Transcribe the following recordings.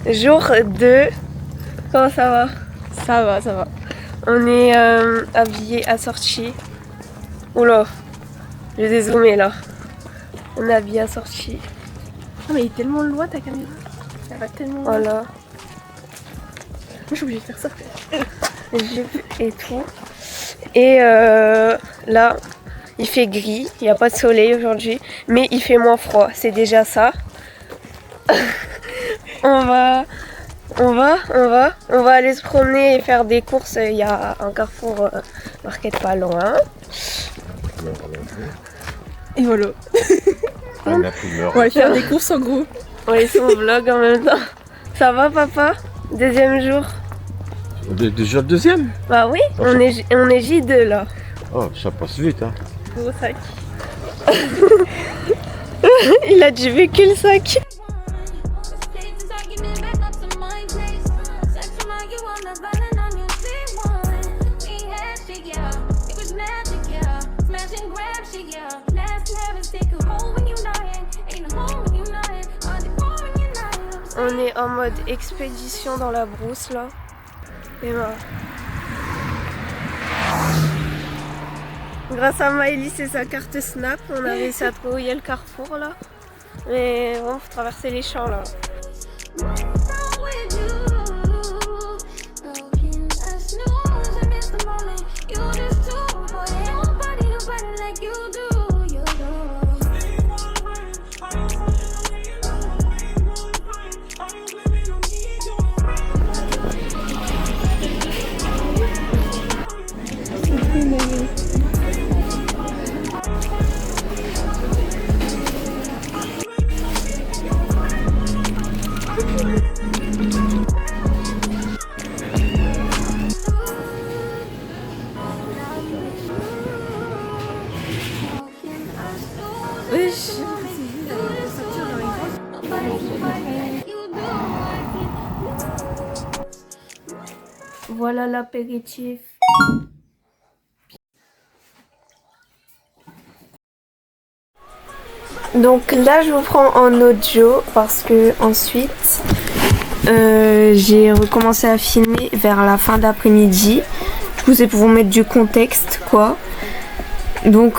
Jour 2. Comment ça va? Ça va, ça va. On est habillés assortis. Oula, je vais zoomer là. On est habillés assortis. Ah mais il est tellement loin ta caméra. Elle va tellement loin. Voilà. Moi je suis obligée de faire ça. Jupe et tout. Et là, il fait gris. Il n'y a pas de soleil aujourd'hui. Mais il fait moins froid. C'est déjà ça. On va aller se promener et faire des courses. Il y a un Carrefour Market pas loin. Et voilà. On va aller faire des courses en gros. On est sur mon vlog en même temps. Ça va papa? Deuxième jour? Déjà le deuxième? Bah oui, on est J2 là. Oh, ça passe vite hein. Gros sac. Il a du vécu le sac. On est en mode expédition dans la brousse là. Et voilà. Grâce à Maëlys et sa carte Snap, on a réussi à trouver le carrefour là. Mais bon, faut traverser les champs là. Voilà l'apéritif. Donc là je vous prends en audio parce que ensuite j'ai recommencé à filmer vers la fin d'après-midi. Du coup c'est pour vous mettre du contexte quoi. Donc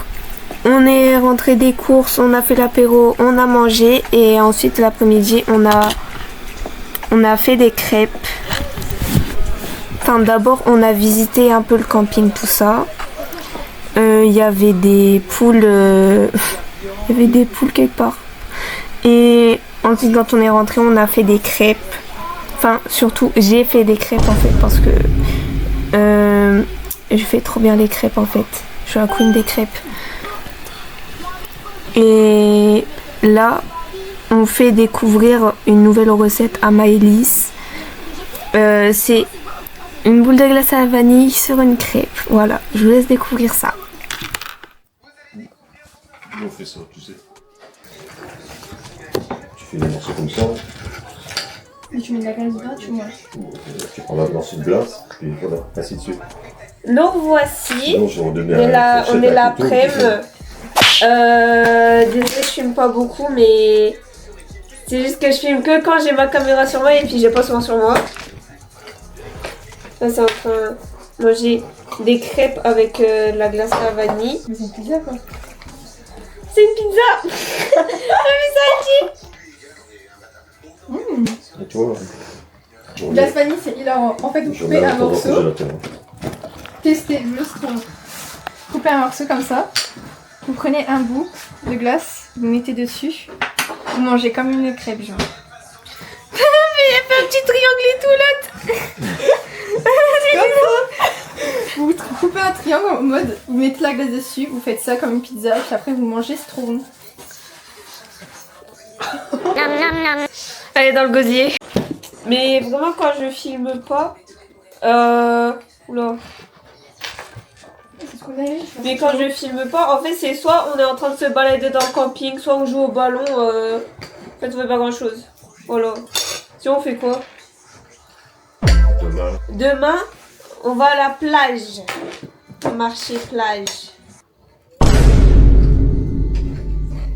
on est rentré des courses, on a fait l'apéro, on a mangé et ensuite l'après-midi on a fait des crêpes. Enfin d'abord on a visité un peu le camping tout ça. Il y avait des poules. Il y avait des poules quelque part. Et ensuite quand on est rentré on a fait des crêpes. Enfin surtout j'ai fait des crêpes en fait parce que je fais trop bien les crêpes en fait. Je suis la queen des crêpes. Et là on fait découvrir une nouvelle recette à Maëlys. C'est une boule de glace à la vanille sur une crêpe. Voilà, je vous laisse découvrir ça. On fait ça, tu sais. Tu fais des morceaux comme ça. Et tu mets de la glace dedans, tu manges. Tu prends la morceau de glace, puis voilà, ainsi de suite. Donc voici. Sinon, je redonnais On est l'après-midi. Désolée, je filme pas beaucoup, mais c'est juste que je filme que quand j'ai ma caméra sur moi et puis j'ai pas souvent sur moi. Là, c'est en train de manger des crêpes avec de la glace à la vanille. Mais c'est une pizza quoi. C'est une pizza. T'as vu ça, Et tu vois, Glace vanille c'est hilarant. En fait vous coupez un morceau. Testez juste. Coupez un morceau comme ça. Vous prenez un bout de glace, vous mettez dessus. Vous mangez comme une crêpe genre. Mais il a fait un petit triangle et tout là. Vous coupez un triangle en mode, vous mettez la glace dessus, vous faites ça comme une pizza, puis après vous mangez, c'est trop bon. Elle est dans le gosier. Mais vraiment quand je filme pas, oula. Mais quand je filme pas, en fait c'est soit on est en train de se balader dans le camping, soit on joue au ballon. En fait on fait pas grand chose. Voilà. Si on fait quoi? Demain, on va à la plage. Marché plage.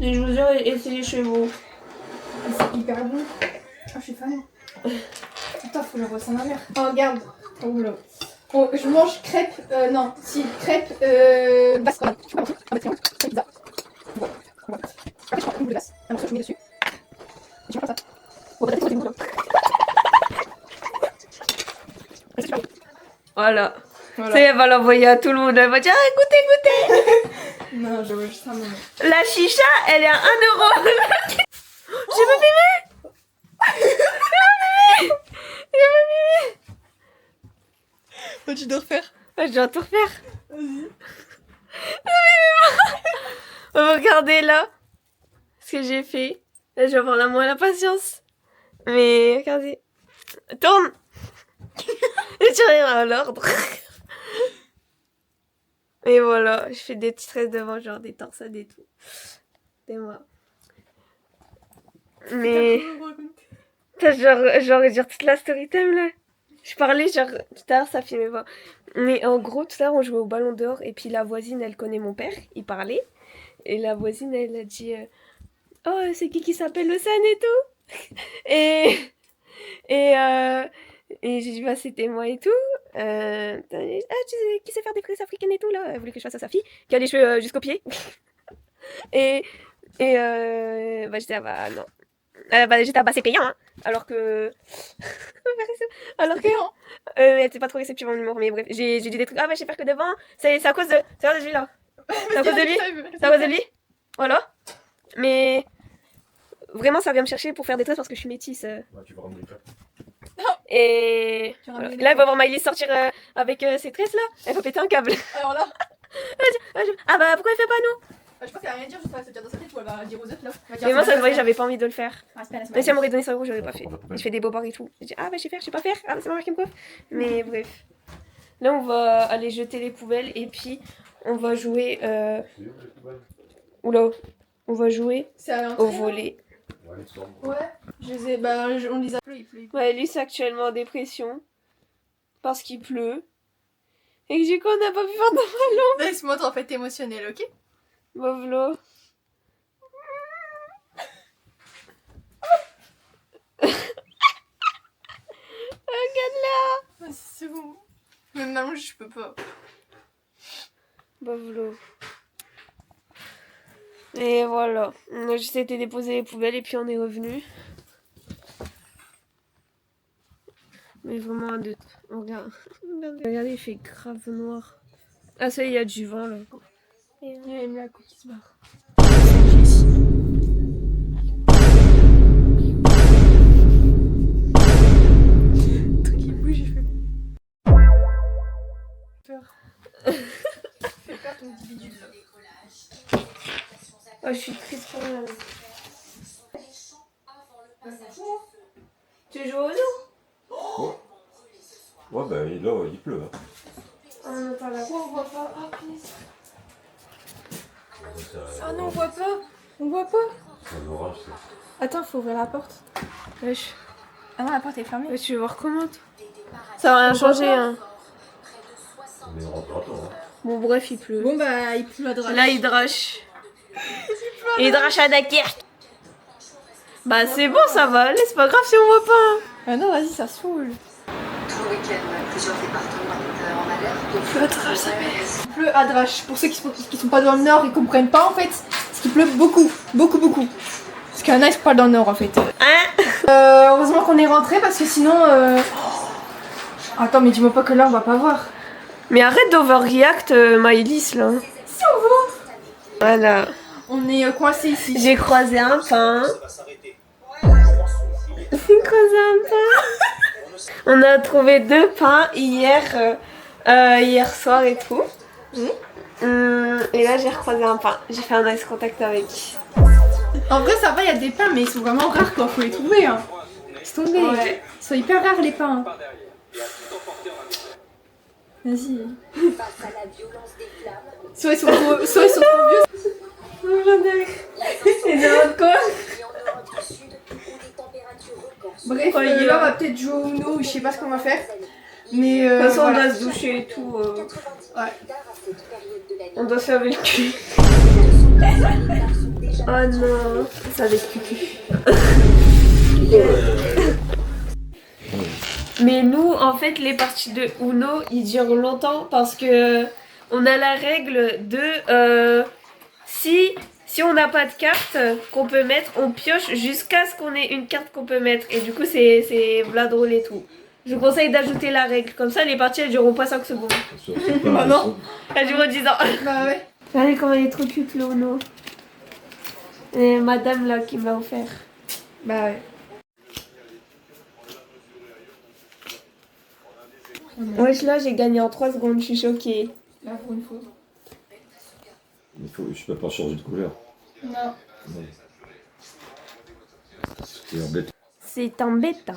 Et je vous jure, essayez chez vous. C'est hyper bon. Ah, je suis fan. Putain, faut le ressent ma mère. Oh, regarde. Oh là. Oh, je mange crêpes. Non, si, crêpes. Basse. Je prends un morceau. Pizza. Bon. Voilà. Après, je prends une boule de glace. Un morceau, je mets dessus. Et tu prends ça. Bon, bah, t'as des boules. Voilà. C'est, elle va l'envoyer à tout le monde. Elle va dire ah, écoutez. Non, je veux juste un moment. La chicha, elle est à 1 euro. J'ai pas filmé. J'ai pas filmé. Oh, tu dois refaire. Ouais, je dois tout refaire. Vas-y. Regardez là ce que j'ai fait. Là, je vais avoir la moins la patience. Mais regardez. Tourne. Et tu reviens à l'ordre. Et voilà, je fais des petits tresses devant, genre des torsades et tout. C'est moi. Mais. Genre, toute la story time là. Je parlais, genre, tout à l'heure ça filmait pas. Mais en gros, tout à l'heure on jouait au ballon dehors et puis la voisine elle connaît mon père, il parlait. Et la voisine elle a dit oh, c'est qui s'appelle le Sen et tout. Et j'ai dit bah c'était moi et tout. Ah, tu sais qui sait faire des tresses africaines et tout là. Elle voulait que je fasse à sa fille, qui a les cheveux jusqu'aux pieds. Bah j'étais ah bah non. Bah j'étais ah bah c'est payant hein. Alors que elle était pas trop réceptive en humour, mais bref, j'ai dit des trucs. Ah bah je sais faire que devant, c'est à cause de lui là. C'est à cause de lui. C'est à cause de lui. Voilà. Mais vraiment ça vient me chercher pour faire des tresses parce que je suis métisse. Ouais, tu vas ramener ça. Et voilà. Là, elle va voir Maïlis sortir avec ses tresses là. Elle va péter un câble. Alors là. Ah bah pourquoi elle fait pas nous? Je pense qu'elle va rien dire, je vais se dire dans sa tête ou elle va dire aux autres là. Mais moi ça se voyait, j'avais pas envie de le faire. Mais si elle m'aurait donné 100 euros, j'aurais pas fait. Ouais. Je fais des bobards et tout. Je dis ah bah je sais pas faire. Ah bah c'est ma mère qui me coiffe. Mais bref. Là on va aller jeter les poubelles et puis on va jouer. Oula. On va jouer au volley. Ouais, je les ai. Bah, on les a plu, il pleut. Ouais, lui c'est actuellement en dépression. Parce qu'il pleut. Et que du coup on n'a pas pu faire de ballon. Laisse-moi en fait émotionnel, ok? Bovlo. Regarde-la. Vas-y, c'est bon. Même m'allonger, je peux pas. Bovlo. Et voilà. On a juste été déposer les poubelles et puis on est revenu. Mais vraiment à deux. Regardez, il fait grave noir. Ah ça y est, il y a du vent là. Et on a mis la coupe qui se barre. Le truc qui bouge, il fait peur. Fais peur ton individu là. Oh, je suis triste pour rien. Tu joues au zoo? Ouais, bah là, il pleut. Hein. Ah non, pas là. On voit pas. Ah, punaise. Ah non, on voit pas. On voit pas. C'est un orage, c'est. Attends, faut ouvrir la porte. Wesh. Ah non, la porte est fermée. Tu veux voir comment? Ça va rien changer, hein. On est en rentre hein. Bon, bref, il pleut. Bon, bah, il pleut à drache. Là, il drache. Il drache à Dunkerque. Bah, c'est bon, ça va aller. C'est pas grave si on voit pas. Hein. Ah non, vas-y, ça saoule. Tout le week-end, plusieurs départements étaient en alerte. Il pleut à drache, il pleut à drache. Pour ceux qui sont pas dans le nord, ils comprennent pas en fait. Parce qu'il pleut beaucoup. Parce qu'il y en a qui sont pas dans le nord en fait. Hein? Heureusement qu'on est rentré parce que sinon. Attends, mais dis-moi pas que là on va pas voir. Mais arrête d'overreact, Maïlis, là. Si on voit. Voilà. On est coincé ici. J'ai croisé un pain. J'ai croisé un pain. On a trouvé 2 pains hier soir et tout. Et là, j'ai recroisé un pain. J'ai fait un nice contact avec. En vrai, ça va, il y a des pains, mais ils sont vraiment rares quoi. Faut les trouver. Hein. Laisse tomber. Ouais. Ils sont hyper rares les pains. Vas-y. Soit ils sont trop vieux. Et de quoi? Bref, là on va peut-être jouer au Uno ou je sais pas ce qu'on va faire. Mais de toute façon, voilà. on doit se doucher et tout. Ouais. On doit se faire le cul. Oh non, ça va être cucu. Mais nous, en fait, les parties de Uno, ils durent longtemps parce que on a la règle de si on n'a pas de carte qu'on peut mettre, on pioche jusqu'à ce qu'on ait une carte qu'on peut mettre. Et du coup, c'est v'là drôle et tout. Je vous conseille d'ajouter la règle. Comme ça, les parties, elles dureront pas 5 secondes. Bah non. Elles dureront 10 ans. Bah ouais. Regardez comment elle est trop cute, le Uno. Et madame, là, qui m'a offert. Bah ouais. Wesh, là, j'ai gagné en 3 secondes. Je suis choquée. Là, pour une fois. Je peux pas changer de couleur. Non. Non. C'est embêtant. C'est embêtant.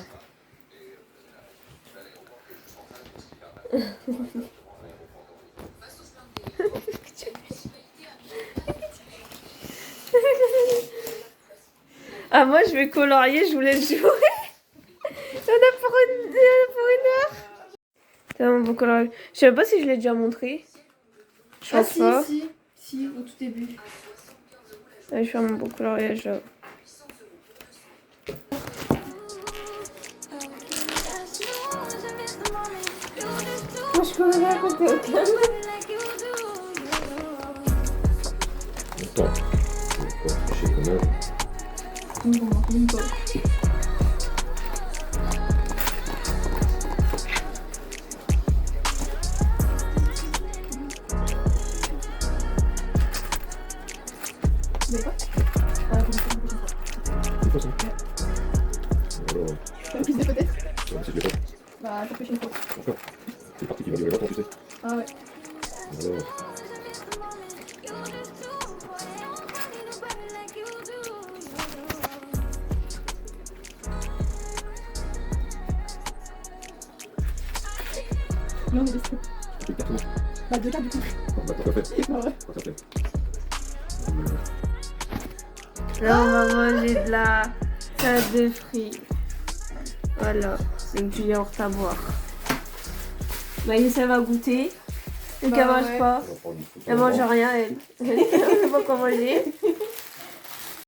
Ah, moi, je vais colorier, je vous laisse jouer. On a pour une heure. C'est un beau colorier. Je sais pas si je l'ai déjà montré. Je pense pas. Si, au tout début. Je vais faire mon beau coloriage là. Moi, je colorie à côté au calme. Attends. Je vais pas tricher quand même. Plus de peut-être. C'est Bah, ça fait une fois. parti qui va durer longtemps, tu sais. Ah ouais. Alors. Là, on est dessus. Bah, 2 cartes du coup. Bah, t'as pas fait. Bah ouais. T'as fait. Là, on va manger de la salade de fruits. Voilà, c'est du yaourt à boire. Maïs, elle va goûter. Donc, elle mange pas. Elle mange rien, elle. Elle sait pas quoi manger.